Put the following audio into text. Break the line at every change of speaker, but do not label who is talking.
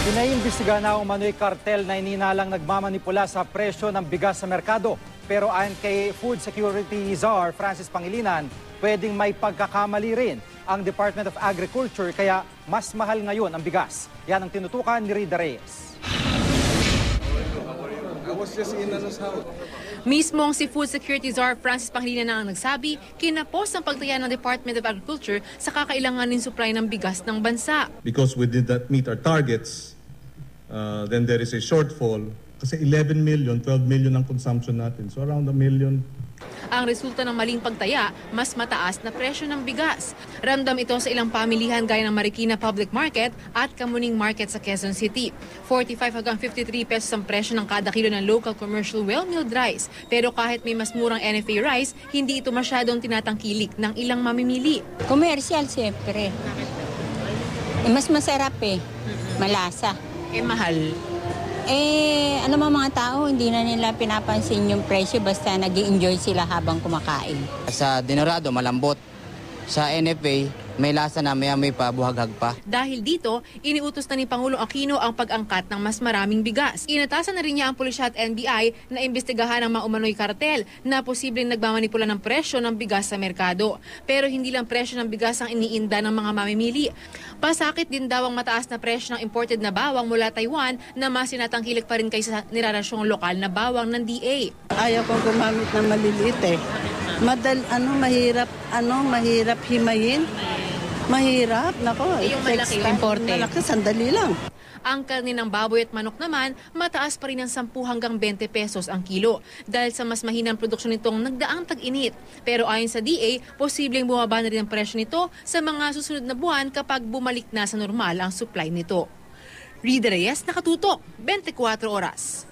Pinaimbestiga na umano'y kartel na ininalang nagmamanipula sa presyo ng bigas sa merkado. Pero ayon kay Food Security Czar Francis Pangilinan, pwedeng may pagkakamali rin ang Department of Agriculture kaya mas mahal ngayon ang bigas. Yan ang tinutukan ni Rida Reyes.
Mismong si Food Security Czar Francis Pangilinan na ang nagsabi, kinapos ang pagtaya ng Department of Agriculture sa kakailanganin supply ng bigas ng bansa.
Because we did not meet our targets, then there is a shortfall. Kasi 11 million, 12 million ang consumption natin. So around 1 million.
Ang resulta ng maling pagtaya, mas mataas na presyo ng bigas. Ramdam ito sa ilang pamilihan gaya ng Marikina Public Market at Kamuning Market sa Quezon City. 45 hanggang 53 pesos ang presyo ng kada kilo ng local commercial well-milled rice. Pero kahit may mas murang NFA rice, hindi ito masyadong tinatangkilik ng ilang mamimili.
Commercial, siyempre. Mas masarap malasa.
Mahal.
Ano mga tao, hindi na nila pinapansin yung presyo basta nag-i-enjoy sila habang kumakain.
Sa Dinorado, malambot. Sa NFA, may lasa na may pa, buhaghag pa.
Dahil dito, iniutos na ni Pangulong Aquino ang pag-angkat ng mas maraming bigas. Inatasan na rin niya ang pulisya at NBI na imbestigahan ang mga umano'y kartel na posibleng nagmamanipula ng presyo ng bigas sa merkado. Pero hindi lang presyo ng bigas ang iniinda ng mga mamimili. Pasakit din daw ang mataas na presyo ng imported na bawang mula Taiwan na mas sinatangkilik pa rin kaysa nirarasyong lokal na bawang ng DA.
Ayaw kong gumamit ng maliliit mahirap himayin. Mahirap, nako.
Yung malaki, imported.
Malaki, sandali lang.
Ang karne ng baboy at manok naman, mataas pa rin ng 10 hanggang 20 pesos ang kilo dahil sa mas mahinang produksyon nitong nagdaang tag-init. Pero ayon sa DA, posibleng bumaba na rin ang presyo nito sa mga susunod na buwan kapag bumalik na sa normal ang supply nito. Rida Reyes, Nakatutok, 24 Oras.